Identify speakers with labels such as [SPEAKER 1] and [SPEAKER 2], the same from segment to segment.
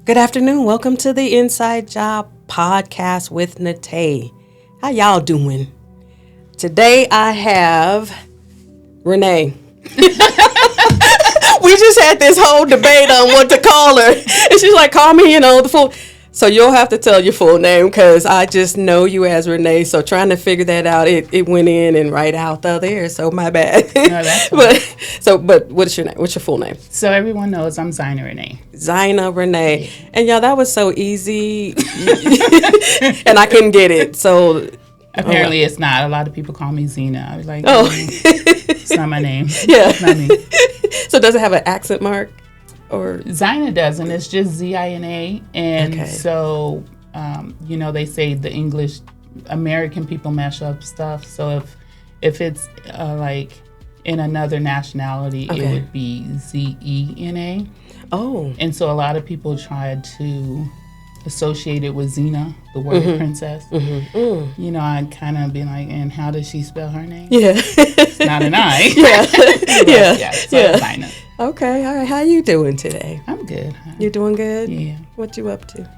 [SPEAKER 1] Good afternoon. Welcome to the Inside Job podcast with Nate. How y'all doing? Today I have Renee. We just had this whole debate on what to call her. And she's like, call me, the full. So you'll have to tell your full name because I just know you as Renee. So trying to figure that out, it went in and right out the other. So my bad. No, that's fine. But what's your name? What's your full name?
[SPEAKER 2] So everyone knows I'm Zina Renee.
[SPEAKER 1] Zina Renee. Yeah. And y'all, that was so easy. And I couldn't get it. So
[SPEAKER 2] apparently it's not. A lot of people call me Zina. I was like, it's not my name.
[SPEAKER 1] Yeah.
[SPEAKER 2] It's not me.
[SPEAKER 1] So does it have an accent mark? Or
[SPEAKER 2] Zina doesn't. It's just Zina. And okay. So, they say the English, American people mash up stuff. So if it's like in another nationality, okay, it would be Zena.
[SPEAKER 1] Oh.
[SPEAKER 2] And so a lot of people tried to associate it with Zina, the warrior princess. Mm-hmm. Mm. I'd kind of be like, and how does she spell her name?
[SPEAKER 1] Yeah.
[SPEAKER 2] It's not an I.
[SPEAKER 1] Yeah.
[SPEAKER 2] So Zina.
[SPEAKER 1] Okay, all right. How you doing today?
[SPEAKER 2] I'm good.
[SPEAKER 1] You doing good?
[SPEAKER 2] Yeah.
[SPEAKER 1] What you up to?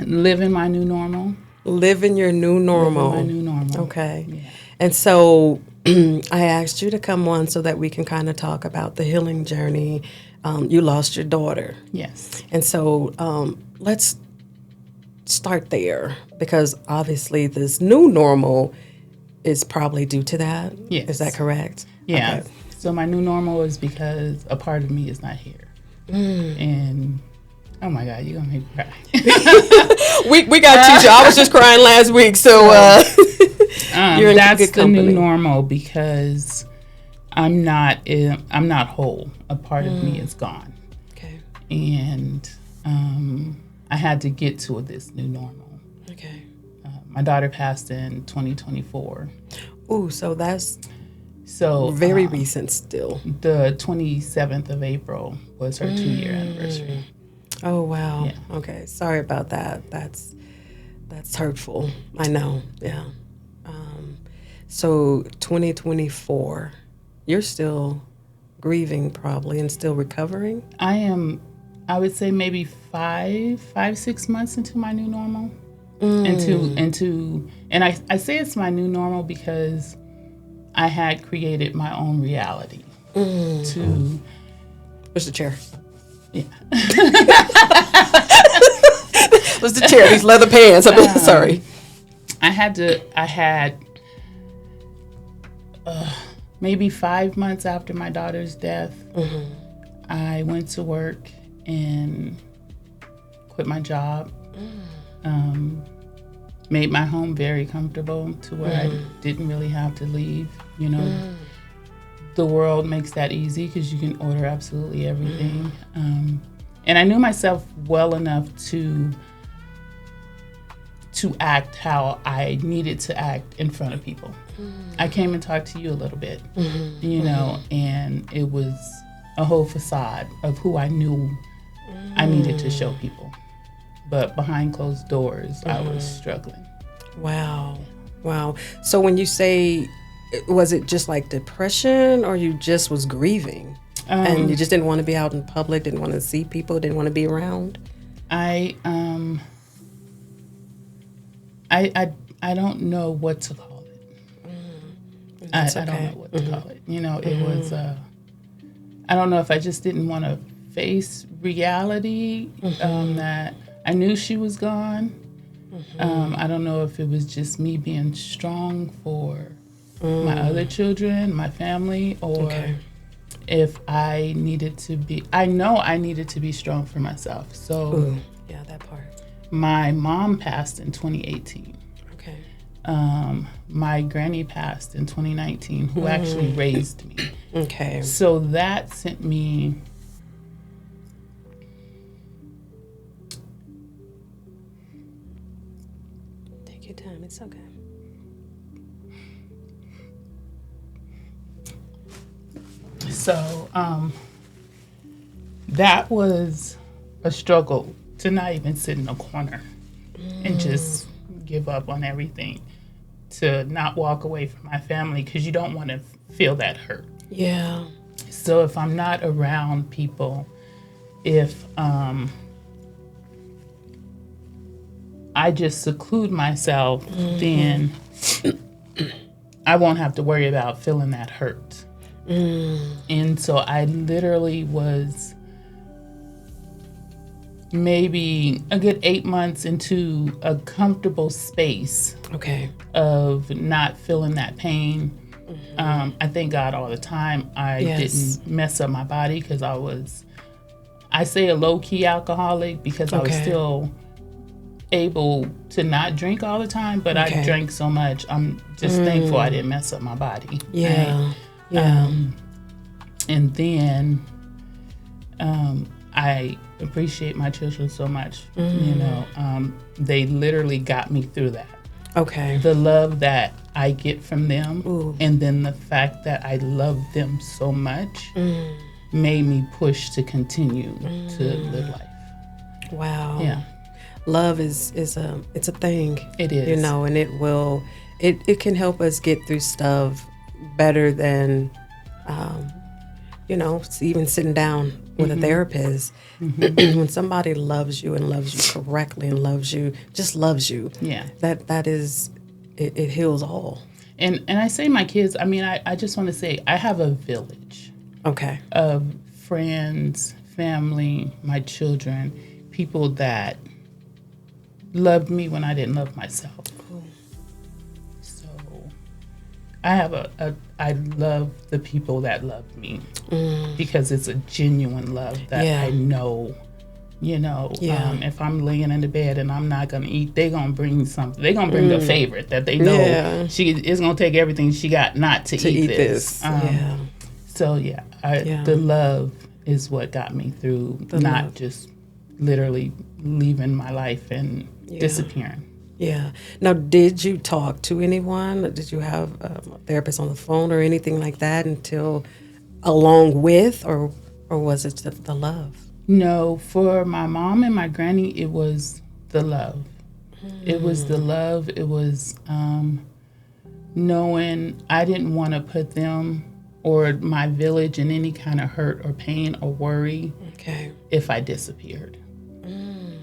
[SPEAKER 2] Living my new normal.
[SPEAKER 1] Living your new normal.
[SPEAKER 2] Living my new normal.
[SPEAKER 1] Okay.
[SPEAKER 2] Yeah.
[SPEAKER 1] And so I asked you to come on so that we can kind of talk about the healing journey. You lost your daughter.
[SPEAKER 2] Yes.
[SPEAKER 1] And so let's start there because obviously this new normal is probably due to that.
[SPEAKER 2] Yes.
[SPEAKER 1] Is that correct?
[SPEAKER 2] Yeah.
[SPEAKER 1] Okay.
[SPEAKER 2] So my new normal is because a part of me is not here. And oh my God, you're gonna make me cry.
[SPEAKER 1] we got you. I was just crying last week, so you're in
[SPEAKER 2] that's
[SPEAKER 1] good company.
[SPEAKER 2] The new normal because I'm not whole. A part of me is gone.
[SPEAKER 1] Okay.
[SPEAKER 2] And I had to get to this new normal.
[SPEAKER 1] Okay.
[SPEAKER 2] My daughter passed in 2024.
[SPEAKER 1] Ooh, so that's very recent still.
[SPEAKER 2] The 27th of April was her 2-year anniversary.
[SPEAKER 1] Oh, wow.
[SPEAKER 2] Yeah.
[SPEAKER 1] Okay. Sorry about that. That's hurtful. I know. Yeah. So 2024, you're still grieving probably and still recovering?
[SPEAKER 2] I am, I would say maybe 6 months into my new normal. And I say it's my new normal because I had created my own reality.
[SPEAKER 1] Where's the chair?
[SPEAKER 2] Yeah.
[SPEAKER 1] Where's the chair? These leather pants. I'm sorry.
[SPEAKER 2] I had maybe 5 months after my daughter's death, I went to work and quit my job. Made my home very comfortable to where I didn't really have to leave. The world makes that easy because you can order absolutely everything. And I knew myself well enough to act how I needed to act in front of people. I came and talked to you a little bit, and it was a whole facade of who I knew I needed to show people. But behind closed doors, I was struggling.
[SPEAKER 1] Wow. So when you say, was it just like depression or you just was grieving? And you just didn't want to be out in public, didn't want to see people, didn't want to be around?
[SPEAKER 2] I don't know what to call it. I don't know what to call it. It was, I don't know if I just didn't want to face reality, that I knew she was gone. I don't know if it was just me being strong for my other children, my family, or if I needed to be, I know I needed to be strong for myself. So
[SPEAKER 1] yeah, that part.
[SPEAKER 2] My mom passed in 2018.
[SPEAKER 1] Okay.
[SPEAKER 2] My granny passed in 2019, who actually raised me.
[SPEAKER 1] Okay.
[SPEAKER 2] So that sent me
[SPEAKER 1] your time. It's okay.
[SPEAKER 2] So that was a struggle to not even sit in a corner and just give up on everything, to not walk away from my family because you don't want to feel that hurt.
[SPEAKER 1] Yeah.
[SPEAKER 2] So if I'm not around people, if I just seclude myself, then I won't have to worry about feeling that hurt. And so I literally was maybe a good 8 months into a comfortable space of not feeling that pain. I thank God all the time I didn't mess up my body, because I say a low-key alcoholic because I was still able to not drink all the time, but I drank so much. I'm just thankful I didn't mess up my body.
[SPEAKER 1] Yeah.
[SPEAKER 2] Right? And then I appreciate my children so much. You know, they literally got me through that. The love that I get from them, and then the fact that I love them so much made me push to continue to live life.
[SPEAKER 1] Wow.
[SPEAKER 2] Yeah.
[SPEAKER 1] Love is it's a thing.
[SPEAKER 2] It is.
[SPEAKER 1] You know, and it can help us get through stuff better than you know, even sitting down with a therapist. When somebody loves you and loves you correctly and loves you, that is, it heals all.
[SPEAKER 2] And I say my kids, I mean, I just want to say I have a village of friends, family, my children, people that loved me when I didn't love myself. So I love the people that love me because it's a genuine love that I know, you know, if I'm laying in the bed and I'm not going to eat, they're going to bring something. They're going to bring the favorite that they know she is going to take everything she got not to eat this. So, the love is what got me through just literally leaving my life and disappearing.
[SPEAKER 1] Yeah. Now, did you talk to anyone? Did you have a therapist on the phone or anything like that until along with, or was it the love?
[SPEAKER 2] No, for my mom and my granny, it was the love. It was the love. It was knowing I didn't want to put them or my village in any kind of hurt or pain or worry if I disappeared.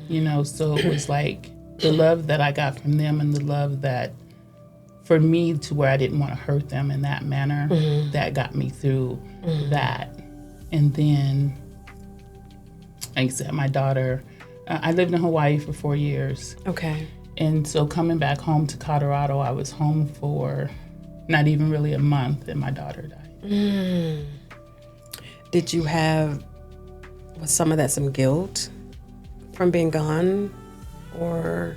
[SPEAKER 2] You know, so it was like the love that I got from them and the love that, for me, to where I didn't want to hurt them in that manner, that got me through that. And then, like I said, my daughter, I lived in Hawaii for 4 years. And so coming back home to Colorado, I was home for not even really a month, and my daughter died.
[SPEAKER 1] Did you have, was some of that some guilt from being gone, or?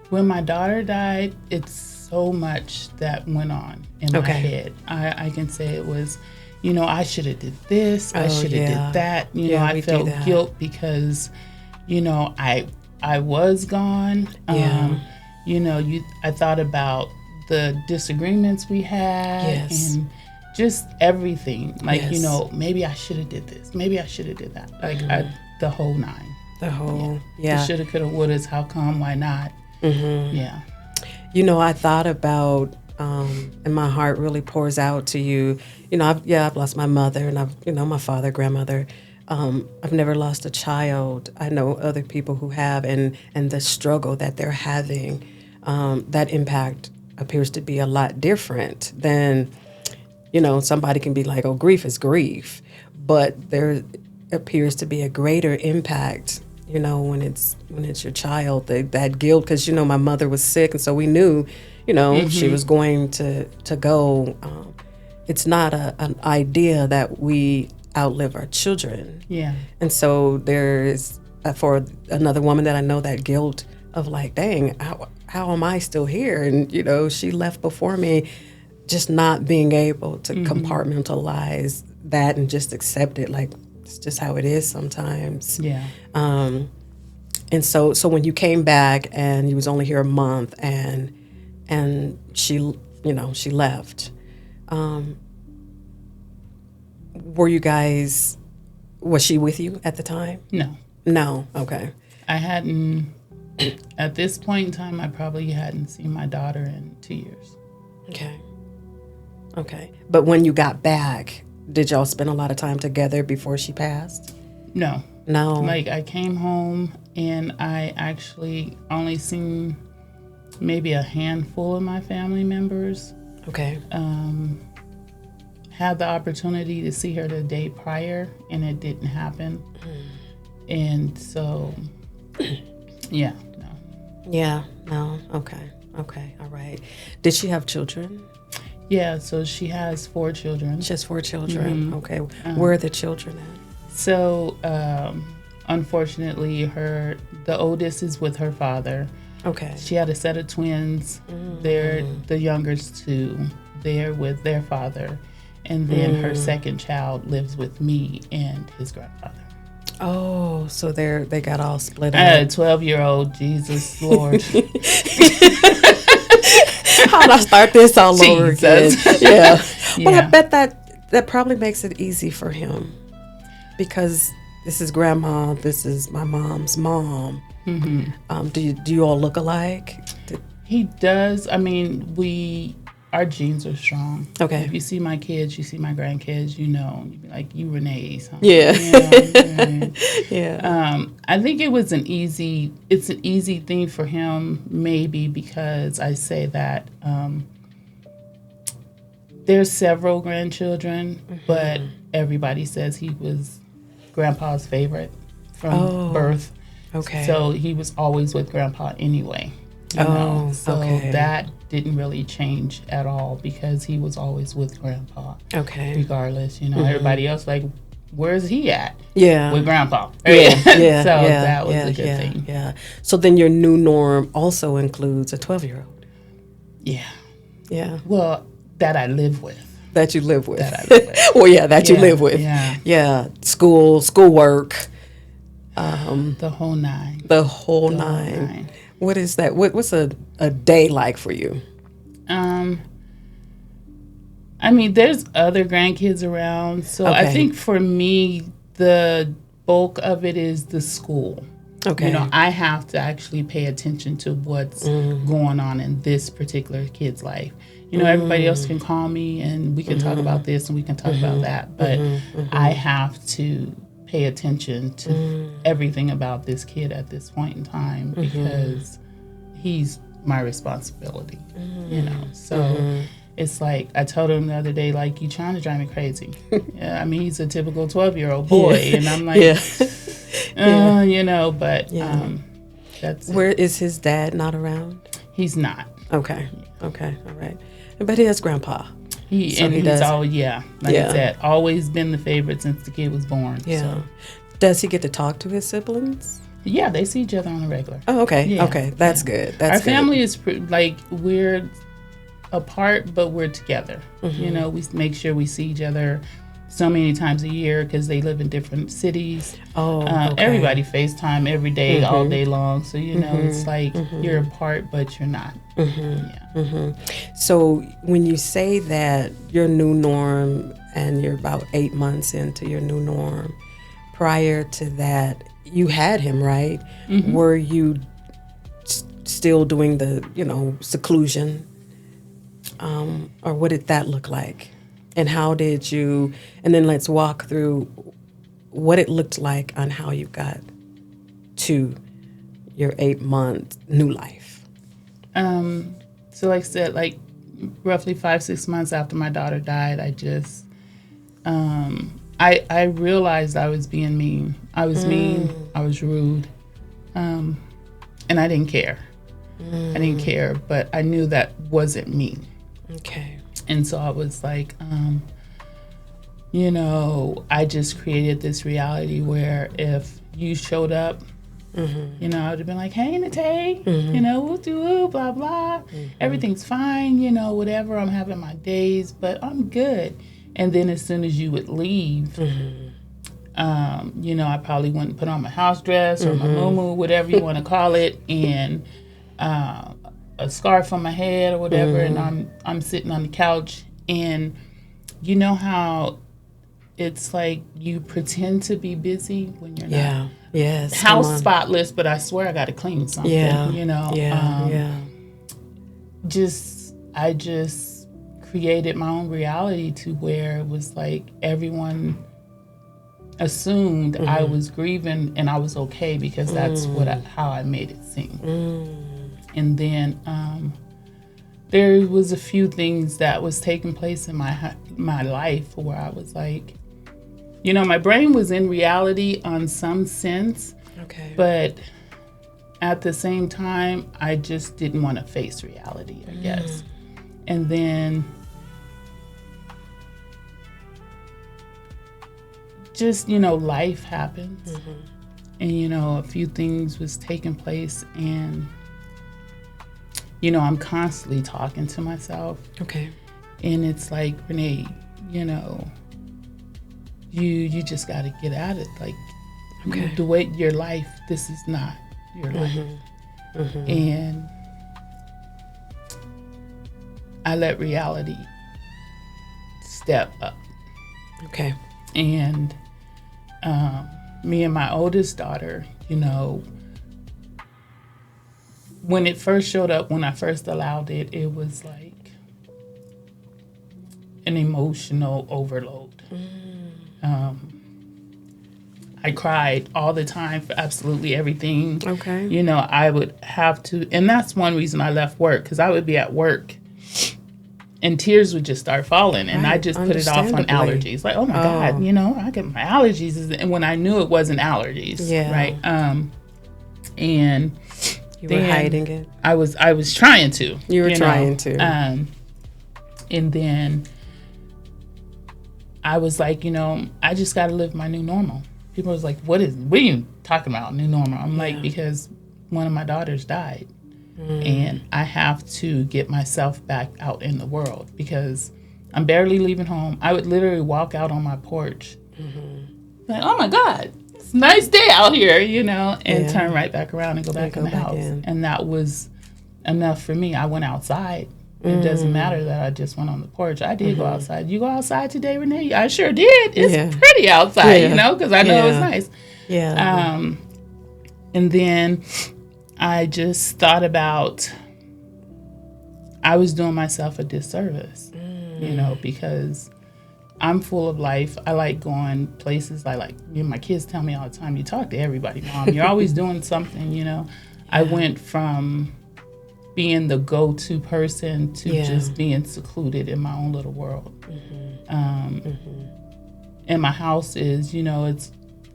[SPEAKER 1] When my daughter died, it's so much that went on in my head. I can say it was, you know, I should have did this, I should have did that. You know, I felt guilt because, you know, I was gone. You know, I thought about the disagreements we had and just everything. Like, you know, maybe I should have did this, maybe I should have did that. Like the whole nine. The whole, The shoulda, coulda, wouldas, how come, why not? You know, I thought about, and my heart really pours out to you. You know, I've lost my mother, and my father, grandmother. I've never lost a child. I know other people who have, and the struggle that they're having, that impact appears to be a lot different than, you know, somebody can be like, oh, grief is grief, but there appears to be a greater impact, you know, when it's your child, that guilt, because, you know, my mother was sick, and so we knew, you know, she was going to go. It's not an idea that we outlive our children. And so there's, for another woman that I know, that guilt of like, dang, how am I still here? And, you know, she left before me, just not being able to compartmentalize that and just accept it, like, it's just how it is sometimes. And so when you came back and you was only here a month, and she, you know, she left, were you guys, was she with you at the time? No. Okay.
[SPEAKER 2] I hadn't, at this point in time, I probably hadn't seen my daughter in 2 years.
[SPEAKER 1] Okay. But when you got back, did y'all spend a lot of time together before she passed?
[SPEAKER 2] No.
[SPEAKER 1] No.
[SPEAKER 2] Like, I came home and I actually only seen maybe a handful of my family members.
[SPEAKER 1] Okay.
[SPEAKER 2] Had the opportunity to see her the day prior, and it didn't happen. And so, yeah, no.
[SPEAKER 1] Yeah, no. Okay. Okay. All right. Did she have children?
[SPEAKER 2] Yeah, so she has 4 children.
[SPEAKER 1] She has 4 children. Okay. Where are the children at?
[SPEAKER 2] So, unfortunately, the oldest is with her father.
[SPEAKER 1] Okay.
[SPEAKER 2] She had a set of twins. They're the youngest 2. They're with their father. And then her second child lives with me and his grandfather.
[SPEAKER 1] Oh, so they got all split up.
[SPEAKER 2] I had a 12-year-old, Jesus Lord.
[SPEAKER 1] How'd I start this all over again? Yeah. Well, I bet that probably makes it easy for him, because this is grandma, this is my mom's mom. Do you all look alike?
[SPEAKER 2] He does. I mean, our genes are strong.
[SPEAKER 1] Okay.
[SPEAKER 2] If you see my kids, you see my grandkids, you'd be like, you Renee's. Huh?
[SPEAKER 1] Yeah.
[SPEAKER 2] Yeah. I think it's an easy thing for him, maybe because I say that there's several grandchildren, but everybody says he was grandpa's favorite from birth.
[SPEAKER 1] Okay.
[SPEAKER 2] So he was always with grandpa anyway. So that didn't really change at all, because he was always with grandpa.
[SPEAKER 1] Okay.
[SPEAKER 2] Regardless, everybody else, like, where's he at?
[SPEAKER 1] Yeah.
[SPEAKER 2] With grandpa.
[SPEAKER 1] Yeah.
[SPEAKER 2] So that was a good thing.
[SPEAKER 1] Yeah. So then your new norm also includes a 12-year-old.
[SPEAKER 2] Yeah.
[SPEAKER 1] Yeah.
[SPEAKER 2] Well, that I live with.
[SPEAKER 1] That you live with.
[SPEAKER 2] That I live with.
[SPEAKER 1] Well, yeah, that you live with.
[SPEAKER 2] Yeah.
[SPEAKER 1] Yeah. Schoolwork.
[SPEAKER 2] The whole nine.
[SPEAKER 1] The whole nine. What is that? What's a day like for you?
[SPEAKER 2] I mean, there's other grandkids around. So I think for me, the bulk of it is the school.
[SPEAKER 1] Okay.
[SPEAKER 2] I have to actually pay attention to what's going on in this particular kid's life. Everybody else can call me and we can talk about this and we can talk about that. But I have to pay attention to everything about this kid at this point in time, because he's my responsibility, So it's like, I told him the other day, like, you trying to drive me crazy. Yeah, I mean, he's a typical 12-year-old boy. And I'm like, but that's
[SPEAKER 1] Where
[SPEAKER 2] it.
[SPEAKER 1] is his dad not around?
[SPEAKER 2] He's not.
[SPEAKER 1] Okay. Okay. All right. But he has grandpa.
[SPEAKER 2] He's always, I said, always been the favorite since the kid was born.
[SPEAKER 1] Yeah.
[SPEAKER 2] So.
[SPEAKER 1] Does he get to talk to his siblings?
[SPEAKER 2] Yeah, they see each other on a regular.
[SPEAKER 1] Oh, okay.
[SPEAKER 2] Yeah.
[SPEAKER 1] Okay. That's good.
[SPEAKER 2] Our family is we're apart, but we're together. We make sure we see each other so many times a year because they live in different cities. Everybody FaceTime every day, all day long. So, it's like you're apart, but you're not.
[SPEAKER 1] So when you say that your new norm, and you're about 8 months into your new norm, prior to that, you had him, right? Were you still doing the, seclusion? Or what did that look like? And how did you, and then let's walk through what it looked like on how you got to your 8-month new life.
[SPEAKER 2] So like I said, like roughly 5-6 months after my daughter died, I just, I realized I was being mean. I was mean, I was rude, and I didn't care. I didn't care, but I knew that wasn't me.
[SPEAKER 1] Okay.
[SPEAKER 2] And so I was like, I just created this reality where if you showed up, I would have been like, hey, Nate, we'll do blah, blah. Everything's fine, whatever. I'm having my days, but I'm good. And then as soon as you would leave, I probably wouldn't put on my house dress or my muumuu, whatever you want to call it, and a scarf on my head or whatever, and I'm sitting on the couch, and you know how it's like you pretend to be busy when you're not.
[SPEAKER 1] Yes.
[SPEAKER 2] House spotless, but I swear I got to clean something.
[SPEAKER 1] I just
[SPEAKER 2] created my own reality to where it was like everyone assumed I was grieving and I was okay because that's how I made it seem. And then there was a few things that was taking place in my life where I was like, my brain was in reality on some sense, but at the same time, I just didn't want to face reality, I guess. And then just, life happens. And, a few things was taking place, and, I'm constantly talking to myself. And it's like, Renee, you just got to get at it. Like, the way your life, this is not your life. And I let reality step up. And me and my oldest daughter, when it first showed up, when I first allowed it, it was like an emotional overload. I cried all the time for absolutely everything. I would have to, and that's one reason I left work, because I would be at work and tears would just start falling, and I just put it off on allergies. Like, oh my God, I get my allergies, and when I knew it wasn't allergies, right? And
[SPEAKER 1] you were hiding it.
[SPEAKER 2] I was trying to.
[SPEAKER 1] You were trying to.
[SPEAKER 2] And then I was like, I just got to live my new normal. People was like, what are you talking about, new normal? I'm like, because one of my daughters died. And I have to get myself back out in the world because I'm barely leaving home. I would literally walk out on my porch. Like, oh my God, it's a nice day out here, and turn right back around and go back in the house. And that was enough for me. I went outside. It doesn't matter that I just went on the porch. I did go outside. You go outside today, Renee? I sure did. It's pretty outside, because I know it's nice. And then I just thought about, I was doing myself a disservice, because I'm full of life. I like going places. I like, my kids tell me all the time, you talk to everybody, Mom. You're always doing something, I went from being the go-to person to just being secluded in my own little world. And my house is, it's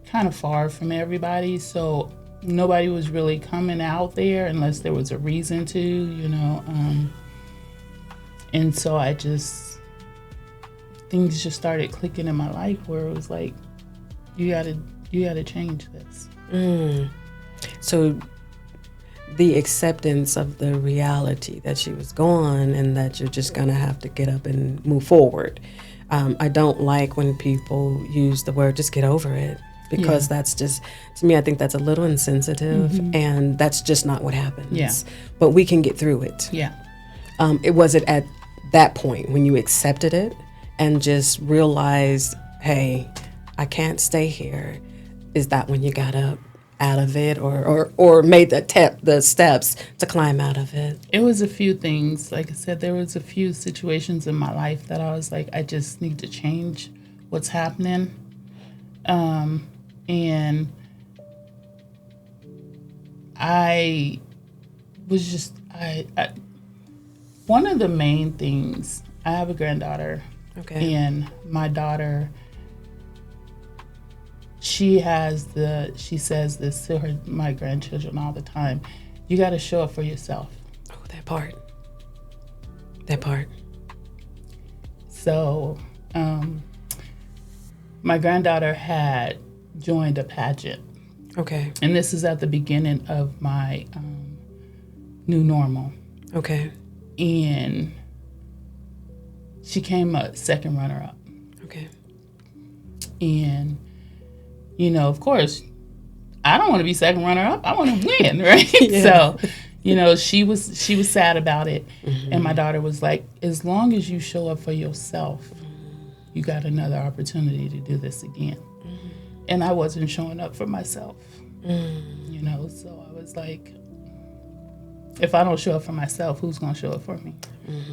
[SPEAKER 2] kind of far from everybody, so nobody was really coming out there unless there was a reason to, and so things just started clicking in my life where it was like, you gotta change this.
[SPEAKER 1] So the acceptance of the reality that she was gone and that you're just gonna have to get up and move forward. I don't like when people use the word just get over it, because that's just, to me, I think that's a little insensitive, and that's just not what happens. But we can get through it. It was it at that point when you accepted it and just realized, hey, I can't stay here. Is that when you got up out of it, or made the steps to climb out of it?
[SPEAKER 2] It was a few things. Like I said, there was a few situations in my life that I was like, I just need to change what's happening. And I was just, one of the main things, I have a granddaughter. And my daughter, she says this to my grandchildren all the time. You got to show up for yourself.
[SPEAKER 1] Oh, that part.
[SPEAKER 2] So, my granddaughter had joined a pageant. And this is at the beginning of my new normal. And she came a second runner-up. And of course, I don't want to be second runner-up. I want to win, right? So, she was sad about it. And my daughter was like, as long as you show up for yourself, you got another opportunity to do this again. And I wasn't showing up for myself, so I was like, if I don't show up for myself, who's going to show up for me?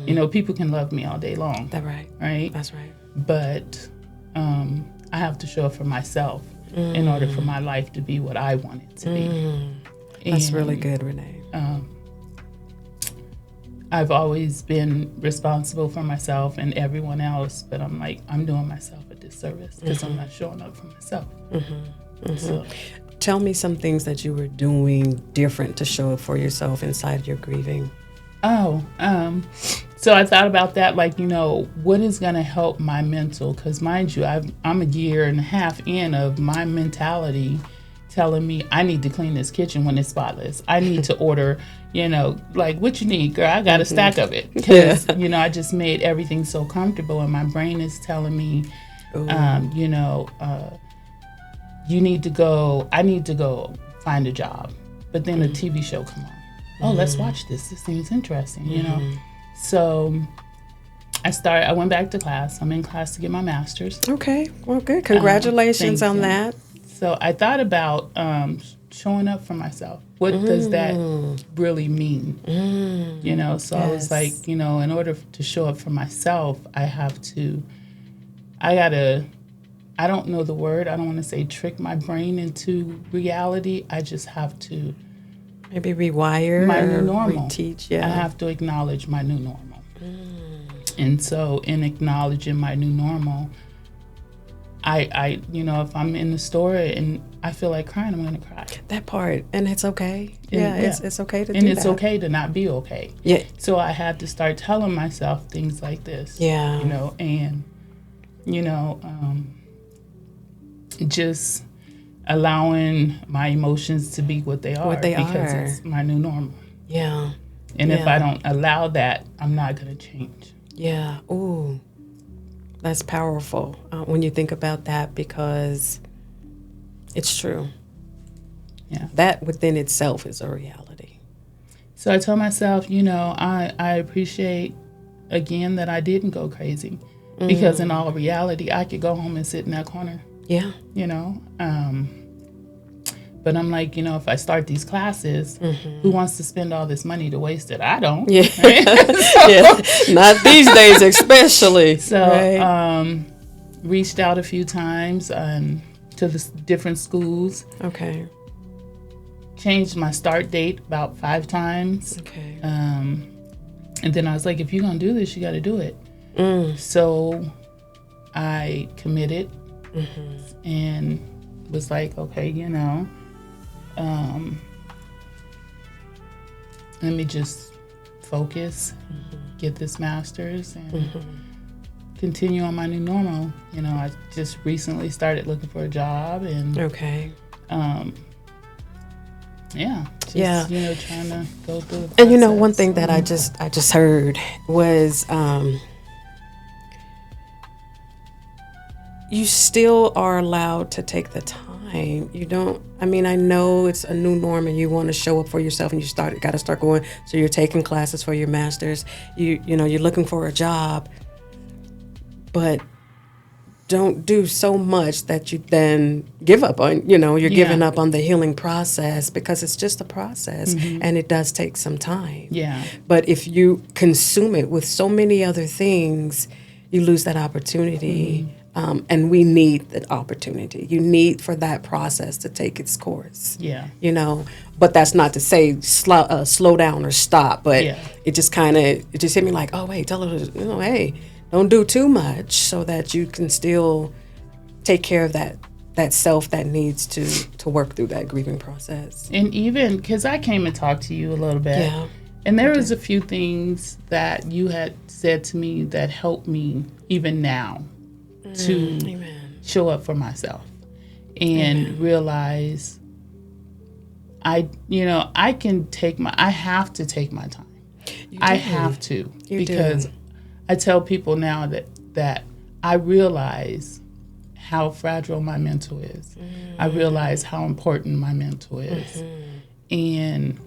[SPEAKER 2] You know, people can love me all day long.
[SPEAKER 1] That's right.
[SPEAKER 2] Right?
[SPEAKER 1] That's right.
[SPEAKER 2] But I have to show up for myself in order for my life to be what I want it to be.
[SPEAKER 1] That's really good, Renee.
[SPEAKER 2] I've always been responsible for myself and everyone else, but I'm like, I'm doing myself a disservice because I'm not showing up for myself. So,
[SPEAKER 1] tell me some things that you were doing different to show up for yourself inside your grieving.
[SPEAKER 2] So I thought about that, like, you know, what is going to help my mental? Because mind you, I'm a year and a half in of my mentality telling me I need to clean this kitchen when it's spotless. I need to order, you know, like, what you need, girl? I got a stack of it. Because, you know, I just made everything so comfortable, and my brain is telling me, you know, I need to go find a job. But then a TV show come on. Oh, let's watch this. This seems interesting, you know? So I went back to class. I'm in class to get my master's.
[SPEAKER 1] Okay. Well, good. Congratulations on that.
[SPEAKER 2] So I thought about showing up for myself. What does that really mean? You know, so I was like, you know, in order to show up for myself, I don't know the word. I don't want to say trick my brain into reality. I just have to
[SPEAKER 1] maybe rewire
[SPEAKER 2] my new normal.
[SPEAKER 1] Reteach,
[SPEAKER 2] I have to acknowledge my new normal. And so in acknowledging my new normal, I you know, if I'm in the store and I feel like crying, I'm going to cry.
[SPEAKER 1] That part. And it's okay. It's okay to do that.
[SPEAKER 2] And it's okay to not be okay.
[SPEAKER 1] Yeah.
[SPEAKER 2] So I had to start telling myself things like this.
[SPEAKER 1] Yeah.
[SPEAKER 2] You know, and, you know, just allowing my emotions to be what they are. Because it's my new normal.
[SPEAKER 1] Yeah.
[SPEAKER 2] And if I don't allow that, I'm not going to change.
[SPEAKER 1] Yeah. Ooh. That's powerful when you think about that, because it's true.
[SPEAKER 2] Yeah.
[SPEAKER 1] That within itself is a reality.
[SPEAKER 2] So I told myself, you know, I appreciate, again, that I didn't go crazy. Because in all reality, I could go home and sit in that corner. Yeah. You know? But I'm like, you know, if I start these classes, who wants to spend all this money to waste it? I don't. Yeah.
[SPEAKER 1] Yeah. Not these days, especially.
[SPEAKER 2] So, reached out a few times to the different schools. Okay. Changed my start date about 5 times. Okay. And then I was like, if you're going to do this, you got to do it. So I committed and was like, okay, you know, let me just focus, get this master's, and continue on my new normal. You know, I just recently started looking for a job, and you know, trying to go through the process.
[SPEAKER 1] And you know, one thing that I just heard was you still are allowed to take the time. You don't, I mean, I know it's a new norm and you want to show up for yourself, and you got to start going. So you're taking classes for your master's. You know, you're looking for a job, but don't do so much that you then give up on, you know, you're giving up on the healing process, because it's just a process and it does take some time. Yeah. But if you consume it with so many other things, you lose that opportunity. And we need that opportunity. You need for that process to take its course. Yeah. You know, but that's not to say slow down or stop. But it just hit me like, oh, wait, tell her, you know, hey, don't do too much, so that you can still take care of that self that needs to work through that grieving process.
[SPEAKER 2] And even, because I came and talked to you a little bit. Yeah. And there was a few things that you had said to me that helped me even now to show up for myself and realize I have to take my time. I have to, because I tell people now that I realize how fragile my mental is. I realize how important my mental is. And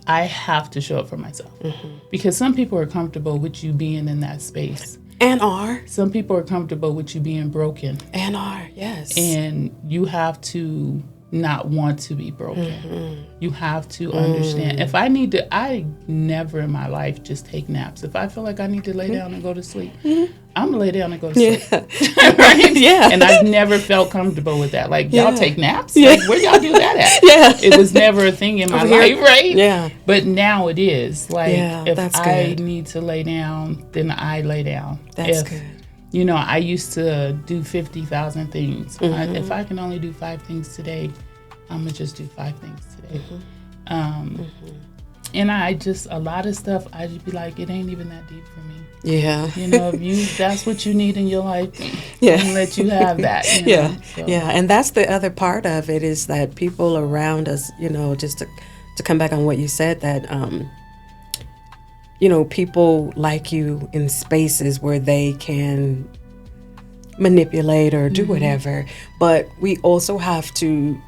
[SPEAKER 2] I have to show up for myself, because some people are comfortable with you being in that space.
[SPEAKER 1] And are.
[SPEAKER 2] Some people are comfortable with you being broken.
[SPEAKER 1] And are, yes.
[SPEAKER 2] And you have to not want to be broken. You have to understand. If I need to, I never in my life just take naps. If I feel like I need to lay down and go to sleep, I'm gonna lay down and go to sleep. Right?
[SPEAKER 1] Yeah.
[SPEAKER 2] And I've never felt comfortable with that. Like, y'all take naps? Like, where y'all do that at?
[SPEAKER 1] Yeah.
[SPEAKER 2] It was never a thing in my life, right?
[SPEAKER 1] Yeah.
[SPEAKER 2] But now it is. Like, if I
[SPEAKER 1] good.
[SPEAKER 2] need to lay down, then I lay down.
[SPEAKER 1] That's good.
[SPEAKER 2] You know, I used to do 50,000 things. If I can only do 5 things today, I'm going to just do 5 things today. And I just, a lot of stuff, I just be like, it ain't even that deep for me.
[SPEAKER 1] Yeah.
[SPEAKER 2] You know, if that's what you need in your life, I'm going to let you have that. You know? So.
[SPEAKER 1] Yeah. And that's the other part of it, is that people around us, you know, just to come back on what you said, that, you know, people like you in spaces where they can manipulate or do whatever, but we also have to,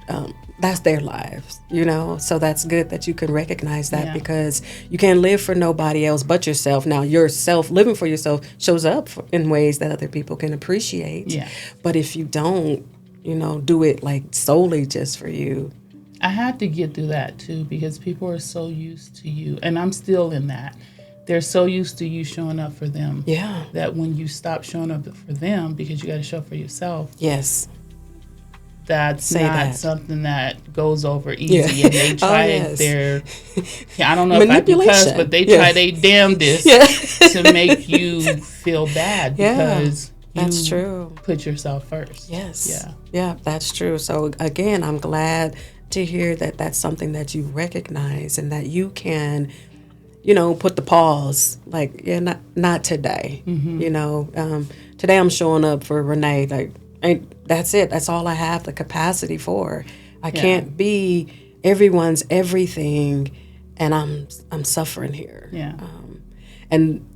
[SPEAKER 1] that's their lives, you know, so that's good that you can recognize that, because you can't live for nobody else but yourself. Now, yourself, living for yourself shows up in ways that other people can appreciate.
[SPEAKER 2] Yeah.
[SPEAKER 1] But if you don't, you know, do it like solely just for you.
[SPEAKER 2] I had to get through that too, because people are so used to you, and I'm still in that. They're so used to you showing up for them.
[SPEAKER 1] Yeah.
[SPEAKER 2] That when you stop showing up for them because you got to show up for yourself.
[SPEAKER 1] Yes.
[SPEAKER 2] That's not something that goes over easy. And they try their, I don't know if I can cuss, but they try their damnedest to make you feel bad because
[SPEAKER 1] that's
[SPEAKER 2] you
[SPEAKER 1] true.
[SPEAKER 2] Put yourself first.
[SPEAKER 1] Yes.
[SPEAKER 2] Yeah.
[SPEAKER 1] Yeah, that's true. So again, I'm glad to hear that that's something that you recognize and that you can, you know, put the pause, like, not today. You know, today I'm showing up for Renee, like, and that's it. That's all I have the capacity for. I can't be everyone's everything, and I'm suffering here.
[SPEAKER 2] Yeah.
[SPEAKER 1] And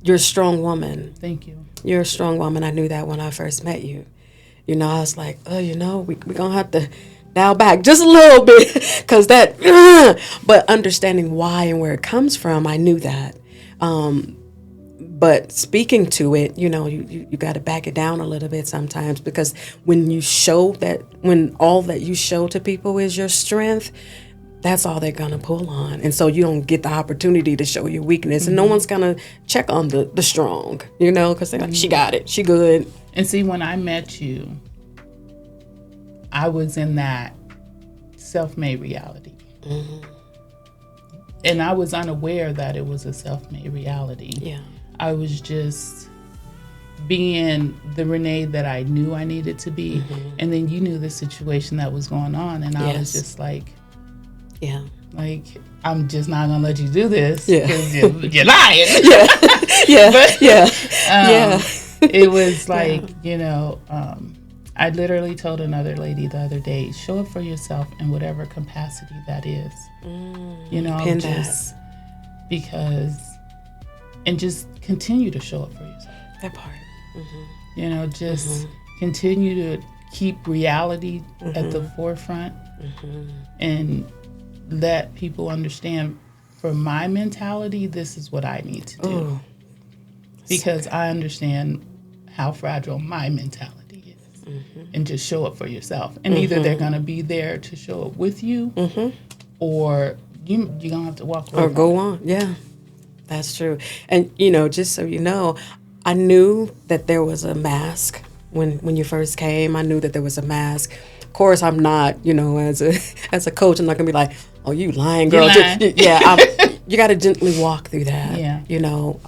[SPEAKER 1] you're a strong woman.
[SPEAKER 2] Thank you.
[SPEAKER 1] You're a strong woman. I knew that when I first met you. You know, I was like, oh, you know, we're going to have to dial back just a little bit, because that, but understanding why and where it comes from, I knew that. But speaking to it, you know, you got to back it down a little bit sometimes, because when you show that, when all that you show to people is your strength, that's all they're going to pull on. And so you don't get the opportunity to show your weakness. And no one's going to check on the strong, you know, because they're like, she got it. She good.
[SPEAKER 2] And see, when I met you, I was in that self-made reality. And I was unaware that it was a self-made reality.
[SPEAKER 1] Yeah.
[SPEAKER 2] I was just being the Renee that I knew I needed to be. And then you knew the situation that was going on. And I was just like, like, I'm just not going to let you do this because you're lying. It was like, you know, I literally told another lady the other day, show up for yourself in whatever capacity that is. You know, just because, and just continue to show up for yourself.
[SPEAKER 1] That part.
[SPEAKER 2] You know, just continue to keep reality at the forefront and let people understand, for my mentality, this is what I need to do. Because I understand how fragile my mentality is. And just show up for yourself. And either they're going to be there to show up with you, or you're going to have to walk away.
[SPEAKER 1] Or go on. Yeah, that's true. And, you know, just so you know, I knew that there was a mask when you first came. I knew that there was a mask. Of course, I'm not, you know, as a coach, I'm not going to be like, oh, you lying, girl. You got to gently walk through that, you know.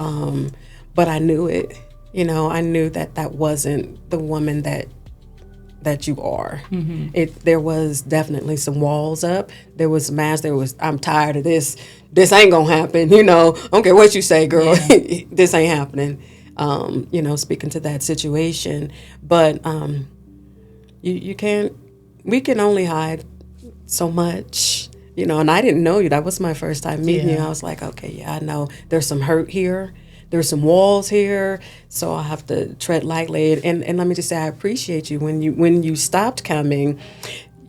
[SPEAKER 1] But I knew it. You know, I knew that wasn't the woman that you are. There was definitely some walls up. There was mass. I'm tired of this. This ain't gonna happen. You know, I don't care what you say, girl. This ain't happening. You know, speaking to that situation, but you can't. We can only hide so much. You know, and I didn't know you. That was my first time meeting you. I was like, okay, I know there's some hurt here. There's some walls here, so I have to tread lightly. And let me just say, I appreciate you. When you stopped coming,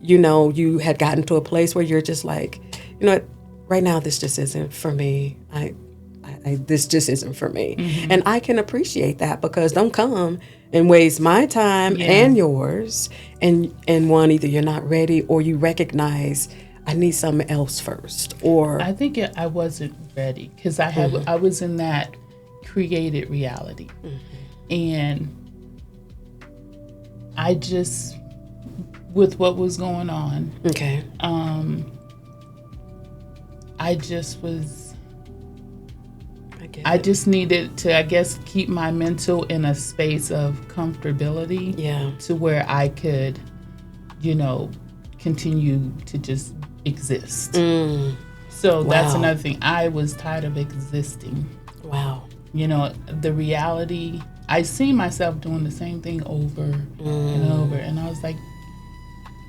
[SPEAKER 1] you know, you had gotten to a place where you're just like, you know what, right now this just isn't for me. this just isn't for me. And I can appreciate that, because don't come and waste my time and yours. And one, either you're not ready, or you recognize I need something else first. Or
[SPEAKER 2] I think I wasn't ready, because I was in that created reality. And I just, with what was going on,
[SPEAKER 1] okay,
[SPEAKER 2] I just was, I just needed to, I guess, keep my mental in a space of comfortability, to where I could, continue to just exist. So that's another thing. I was tired of existing.
[SPEAKER 1] Wow.
[SPEAKER 2] The reality, I see myself doing the same thing over and over. And I was like,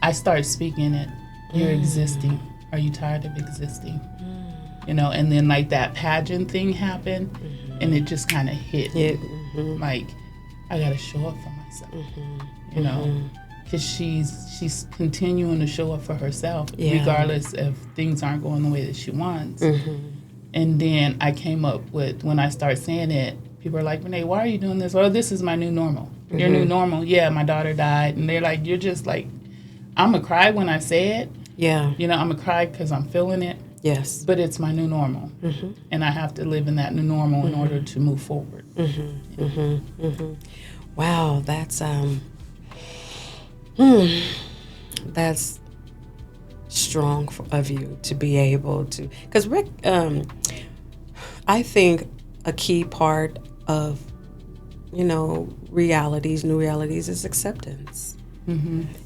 [SPEAKER 2] I started speaking it. You're existing. Are you tired of existing? And then like that pageant thing happened, and it just kind of hit me. Like, I got to show up for myself, because she's continuing to show up for herself, regardless if things aren't going the way that she wants. And then I came up with, when I start saying it, people are like, Renee, why are you doing this? Oh, this is my new normal. Your new normal? Yeah, my daughter died. And they're like, you're just like, I'm going to cry when I say it. Yeah. I'm going to cry because I'm feeling it. Yes. But it's my new normal. And I have to live in that new normal in order to move forward.
[SPEAKER 1] Wow, that's strong of you to be able to, because Rick, I think a key part of new realities is acceptance.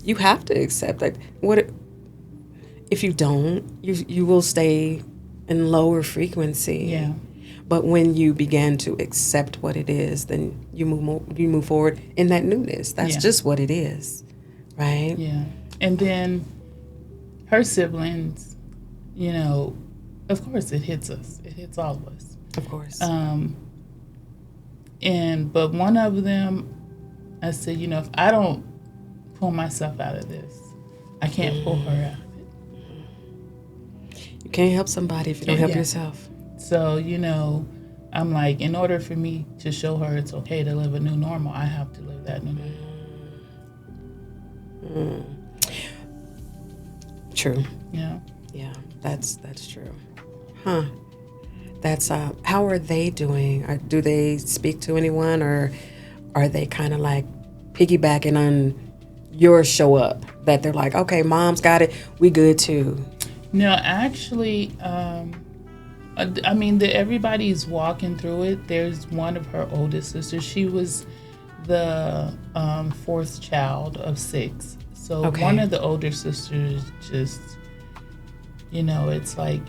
[SPEAKER 1] You have to accept that. If you don't, you will stay in lower frequency. Yeah. But when you begin to accept what it is, then you move forward in that newness. That's just what it is, right?
[SPEAKER 2] Yeah. And then her siblings, of course it hits us. It hits all of us.
[SPEAKER 1] Of course.
[SPEAKER 2] But one of them, I said, if I don't pull myself out of this, I can't pull her out of it.
[SPEAKER 1] You can't help somebody if you don't help yourself.
[SPEAKER 2] So, I'm like, in order for me to show her it's okay to live a new normal, I have to live that new normal.
[SPEAKER 1] True.
[SPEAKER 2] Yeah.
[SPEAKER 1] Yeah, that's true. Huh. That's how are they doing? Do they speak to anyone, or are they kind of like piggybacking on your show up, that they're like, okay, mom's got it, we good too?
[SPEAKER 2] No, actually, everybody's walking through it. There's one of her oldest sisters. She was the fourth child of 6. So one of the older sisters just, it's like,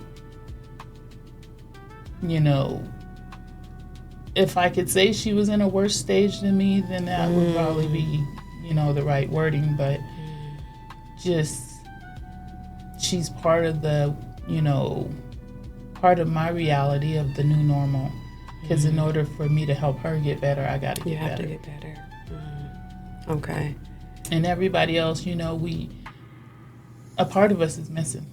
[SPEAKER 2] if I could say she was in a worse stage than me, then that would probably be, the right wording. But just, she's part of the, part of my reality of the new normal. Because in order for me to help her get better, I got to get better. You have to get better.
[SPEAKER 1] Okay.
[SPEAKER 2] And everybody else, a part of us is missing.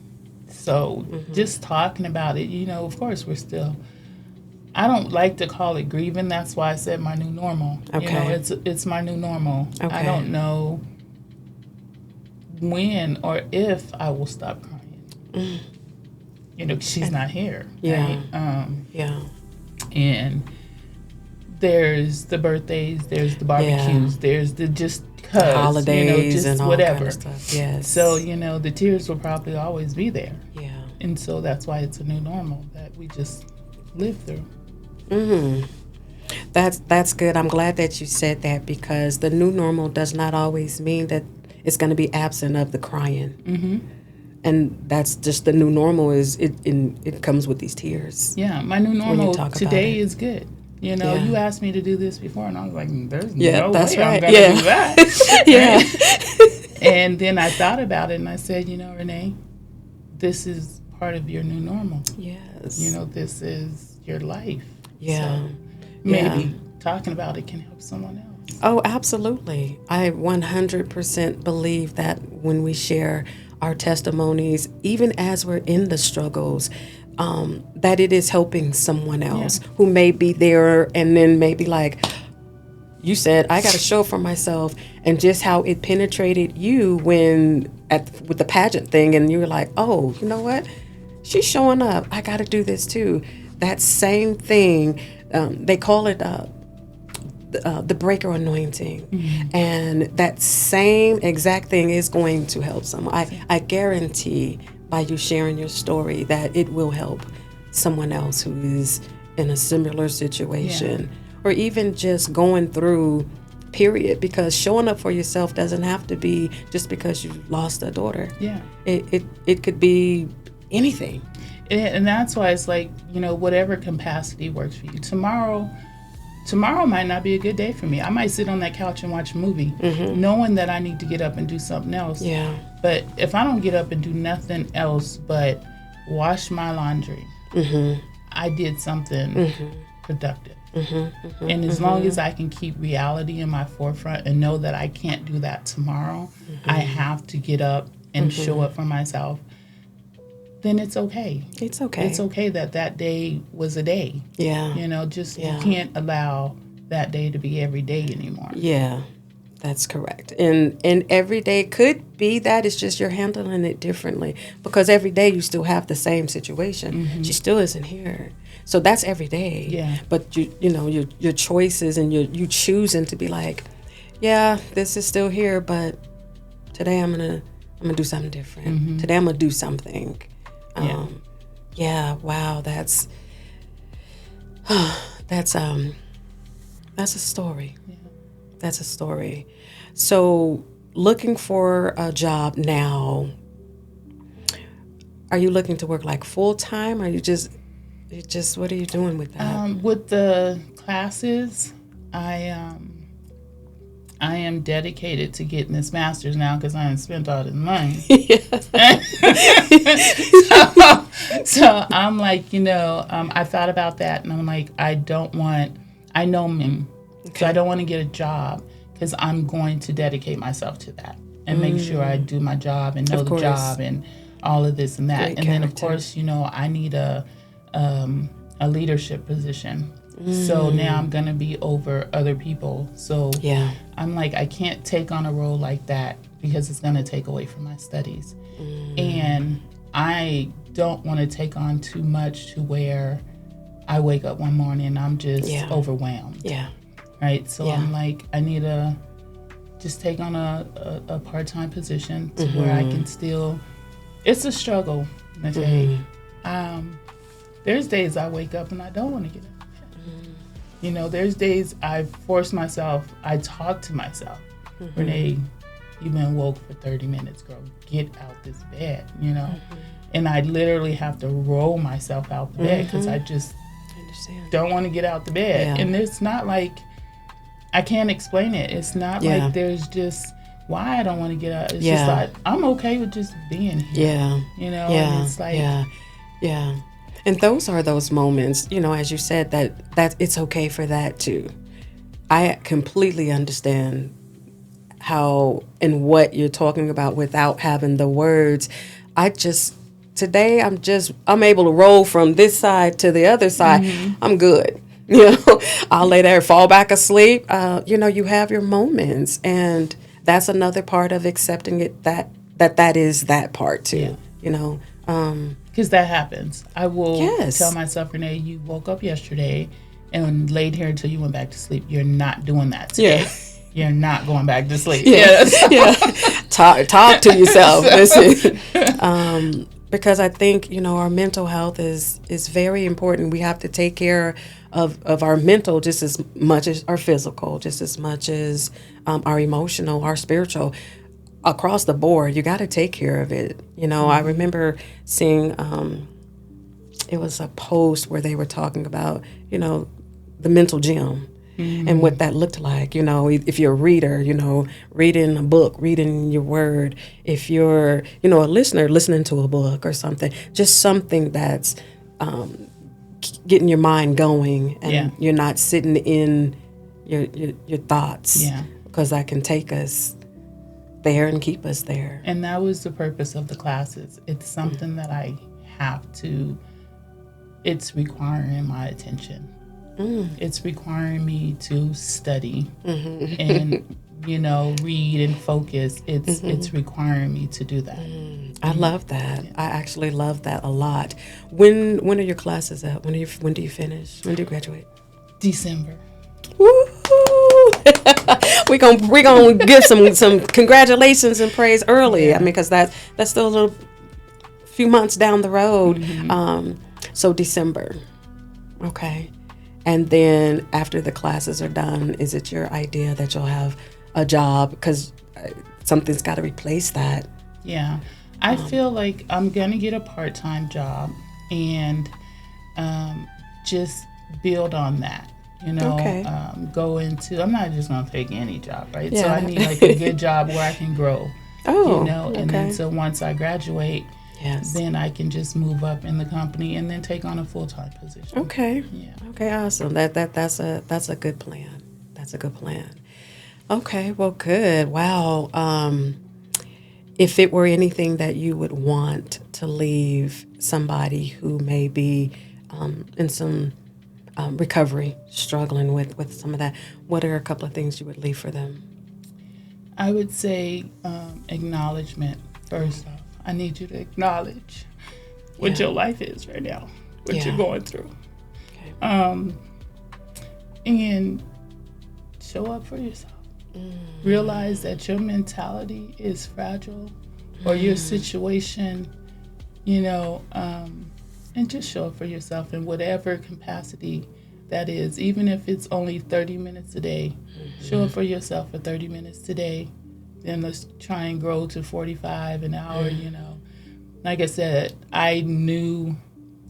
[SPEAKER 2] So just talking about it, of course we're still, I don't like to call it grieving. That's why I said my new normal. Okay. It's my new normal. Okay. I don't know when or if I will stop crying. She's not here.
[SPEAKER 1] Yeah.
[SPEAKER 2] Right? And there's the birthdays, there's the barbecues, there's the just cuz,
[SPEAKER 1] holidays, just
[SPEAKER 2] and all whatever.
[SPEAKER 1] Kind of stuff. Yes.
[SPEAKER 2] So, the tears will probably always be there.
[SPEAKER 1] Yeah.
[SPEAKER 2] And so that's why it's a new normal that we just live through.
[SPEAKER 1] That's good. I'm glad that you said that, because the new normal does not always mean that it's going to be absent of the crying. And that's just the new normal. It comes with these tears.
[SPEAKER 2] Yeah, my new normal today is good. You asked me to do this before, and I was like, there's no way I'm going to do that. Yeah. And then I thought about it, and I said, Renee, this is part of your new normal.
[SPEAKER 1] Yes.
[SPEAKER 2] This is your life.
[SPEAKER 1] Yeah.
[SPEAKER 2] So maybe talking about it can help someone else.
[SPEAKER 1] Oh, absolutely. I 100% believe that when we share our testimonies, even as we're in the struggles, that it is helping someone else who may be there and then maybe like you said, I got to show for myself, and just how it penetrated you when with the pageant thing, and you were like, oh, you know what? She's showing up. I got to do this too. That same thing, they call it the breaker anointing, and that same exact thing is going to help someone. I guarantee by you sharing your story that it will help someone else who is in a similar situation. Or even just going through, period, because showing up for yourself doesn't have to be just because you lost a daughter.
[SPEAKER 2] Yeah.
[SPEAKER 1] It could be anything.
[SPEAKER 2] And that's why it's like, whatever capacity works for you. Tomorrow might not be a good day for me. I might sit on that couch and watch a movie, knowing that I need to get up and do something else.
[SPEAKER 1] Yeah.
[SPEAKER 2] But if I don't get up and do nothing else but wash my laundry, I did something productive. And as long as I can keep reality in my forefront and know that I can't do that tomorrow, I have to get up and show up for myself, then it's okay. It's okay. It's okay that day was a day. Yeah. You can't allow that day to be every day anymore.
[SPEAKER 1] Yeah, that's correct. And every day could be that, it's just you're handling it differently, because every day you still have the same situation. She still isn't here. So that's every day. Yeah. But your choices and you choosing to be like, yeah, this is still here, but today I'm gonna do something different. Today I'm gonna do something. Wow, that's a story. Yeah. That's a story. So looking for a job now, are you looking to work like full time, or you just what are you doing with that?
[SPEAKER 2] With the classes, I am dedicated to getting this master's now because I haven't spent all this money. So I'm like, I thought about that, and I'm like, I know me, so I don't want to get a job, because I'm going to dedicate myself to that and make sure I do my job and know the job and all of this and that. Great and character. Then of course, I need a leadership position. So now I'm going to be over other people. So I'm like, I can't take on a role like that because it's going to take away from my studies. And I don't want to take on too much to where I wake up one morning and I'm just overwhelmed. Yeah. Right? So I'm like, I need to just take on a part-time position to where I can still, it's a struggle, okay? There's days I wake up and I don't want to get up. There's days I force myself, I talk to myself. Renee, you've been woke for 30 minutes, girl. Get out this bed, And I literally have to roll myself out the bed because I just don't want to get out the bed. Yeah. And it's not like, I can't explain it. It's not like there's just why I don't want to get out. It's just like, I'm okay with just being here. Yeah. And it's like.
[SPEAKER 1] Yeah. And those are those moments, as you said, that it's okay for that too. I completely understand how and what you're talking about without having the words. Today I'm able to roll from this side to the other side. I'm good. I'll lay there, fall back asleep. You have your moments, and that's another part of accepting it, that is that part too.
[SPEAKER 2] Because that happens. I will tell myself, Renee, you woke up yesterday and laid here until you went back to sleep. You're not doing that today. You're not going back to sleep.
[SPEAKER 1] Talk to yourself. Listen. Because I think, our mental health is very important. We have to take care of our mental just as much as our physical, just as much as our emotional, our spiritual. Across the board, you got to take care of it. I remember seeing, it was a post where they were talking about, the mental gym and what that looked like. If you're a reader, reading a book, reading your word. If you're, a listener, listening to a book or something, just something that's getting your mind going, and you're not sitting in your thoughts, because that can take us there and keep us there.
[SPEAKER 2] And that was the purpose of the classes. It's something that I have to it's requiring my attention. It's requiring me to study and, read and focus. It's requiring me to do that.
[SPEAKER 1] I love that. I actually love that a lot. When are your classes up? When do you finish? When do you graduate?
[SPEAKER 2] December.
[SPEAKER 1] Woo! we gonna give some congratulations and praise early.
[SPEAKER 2] Yeah.
[SPEAKER 1] I mean, because that's still a little few months down the road. So December, okay. And then after the classes are done, is it your idea that you'll have a job? Because something's got to replace that.
[SPEAKER 2] Yeah, I feel like I'm gonna get a part-time job and just build on that.
[SPEAKER 1] Okay.
[SPEAKER 2] Go into. I'm not just gonna take any job, right?
[SPEAKER 1] Yeah.
[SPEAKER 2] So I need like a good job where I can grow.
[SPEAKER 1] Oh,
[SPEAKER 2] And then so once I graduate,
[SPEAKER 1] yes,
[SPEAKER 2] then I can just move up in the company and then take on a full-time position.
[SPEAKER 1] Okay.
[SPEAKER 2] Yeah.
[SPEAKER 1] Okay. Awesome. That's a good plan. That's a good plan. Okay. Well, good. Wow. If it were anything that you would want to leave somebody who may be in some recovery, struggling with some of that, what are a couple of things you would leave for them?
[SPEAKER 2] I would say acknowledgement first off. I need you to acknowledge what your life is right now, what you're going through. Okay. And show up for yourself. Realize that your mentality is fragile or your situation, and just show up for yourself in whatever capacity that is. Even if it's only 30 minutes a day, show up for yourself for 30 minutes today. Then let's try and grow to 45 an hour, Like I said, I knew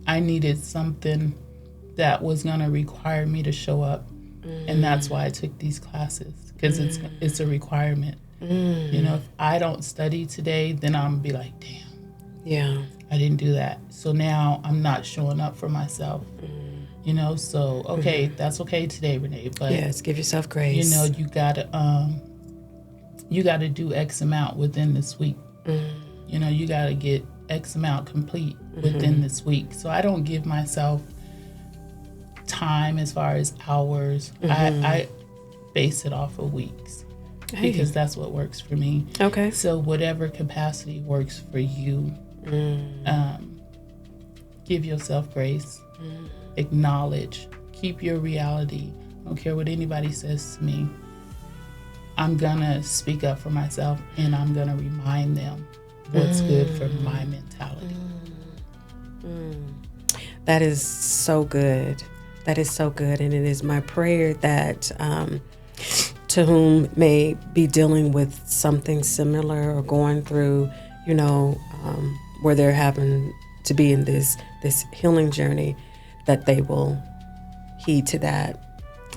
[SPEAKER 2] I needed something that was going to require me to show up. And that's why I took these classes, because it's a requirement. If I don't study today, then I'm going to be like, damn, I didn't do that. So now I'm not showing up for myself. So, okay, that's okay today, Renee. But
[SPEAKER 1] yes, give yourself grace.
[SPEAKER 2] You got to do X amount within this week. You got to get X amount complete within this week. So I don't give myself time as far as hours. I base it off of weeks because that's what works for me.
[SPEAKER 1] Okay.
[SPEAKER 2] So whatever capacity works for you, give yourself grace, acknowledge, keep your reality. I don't care what anybody says to me. I'm gonna speak up for myself, and I'm gonna remind them what's good for my mentality.
[SPEAKER 1] That is so good. That is so good, and it is my prayer that to whom may be dealing with something similar or going through, where they're having to be in this healing journey, that they will heed to that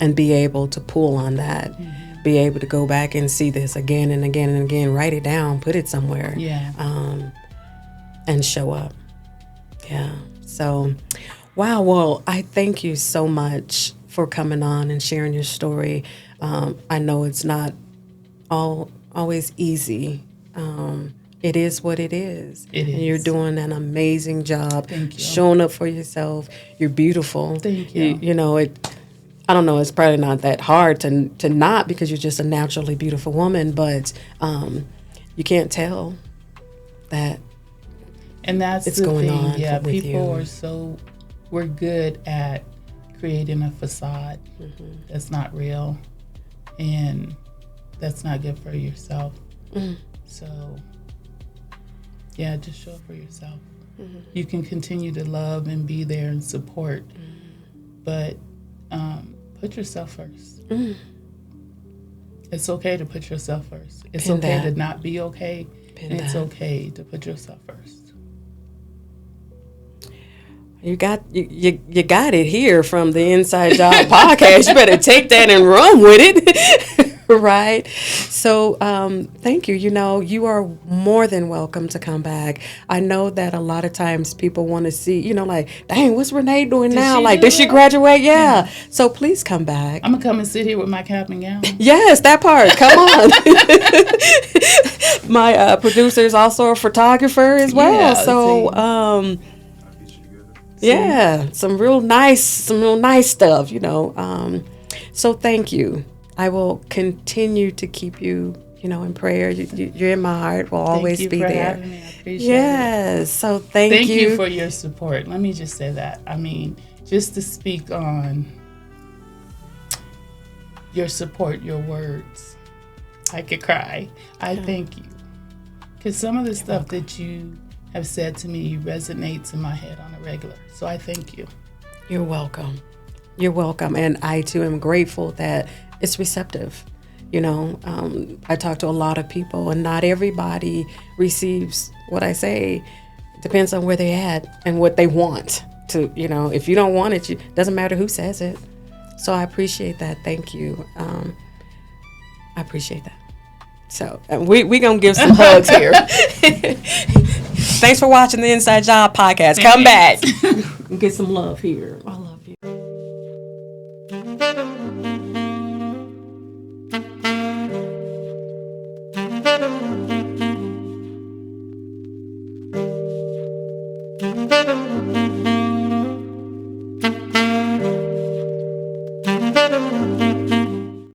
[SPEAKER 1] and be able to pull on that. Be able to go back and see this again and again and again, write it down, put it somewhere, and show up. Yeah. So, wow. Well, I thank you so much for coming on and sharing your story. I know it's not always easy. It is what it is.
[SPEAKER 2] It is.
[SPEAKER 1] And you're doing an amazing job.
[SPEAKER 2] Thank you.
[SPEAKER 1] Showing up for yourself. You're beautiful.
[SPEAKER 2] Thank you.
[SPEAKER 1] I don't know, it's probably not that hard to not, because you're just a naturally beautiful woman, but you can't tell that.
[SPEAKER 2] And that's
[SPEAKER 1] it's
[SPEAKER 2] the
[SPEAKER 1] going
[SPEAKER 2] thing.
[SPEAKER 1] on
[SPEAKER 2] Yeah,
[SPEAKER 1] with
[SPEAKER 2] people
[SPEAKER 1] you.
[SPEAKER 2] we're good at creating a facade that's not real, and that's not good for yourself. So, yeah, just show up for yourself. You can continue to love and be there and support, but put yourself first. It's okay to put yourself first. It's okay to not be okay. And it's okay to put yourself first.
[SPEAKER 1] You got it here from the Inside Job podcast. You better take that and run with it. Right? So thank you. You are more than welcome to come back. I know that a lot of times people want to see, like, dang, what's Renee doing now? Like, did she graduate? Yeah. So please come back.
[SPEAKER 2] I'm going to come and sit here with my cap and gown.
[SPEAKER 1] Yes, that part. Come on. My producer is also a photographer as well.
[SPEAKER 2] Yeah,
[SPEAKER 1] so Yeah, some real nice stuff, you know. So thank you. I will continue to keep you, you know, in prayer. You're in my heart. Will always be there.
[SPEAKER 2] Thank you for having me. I appreciate it.
[SPEAKER 1] Yes. So thank you.
[SPEAKER 2] You for your support. Let me just say that. I mean, just to speak on your support, your words, I could cry. I thank you. Because some of the stuff that you have said to me resonates in my head on a regular. So I thank you.
[SPEAKER 1] You're welcome. You're welcome. And I too am grateful that it's receptive. You know, I talk to a lot of people and not everybody receives what I say. It depends on where they're at and what they want to, you know, if you don't want it, doesn't matter who says it. So I appreciate that. Thank you. I appreciate that. So we going to give some hugs here. Thanks for watching the Inside Job podcast. Come back and get some love here. I love you.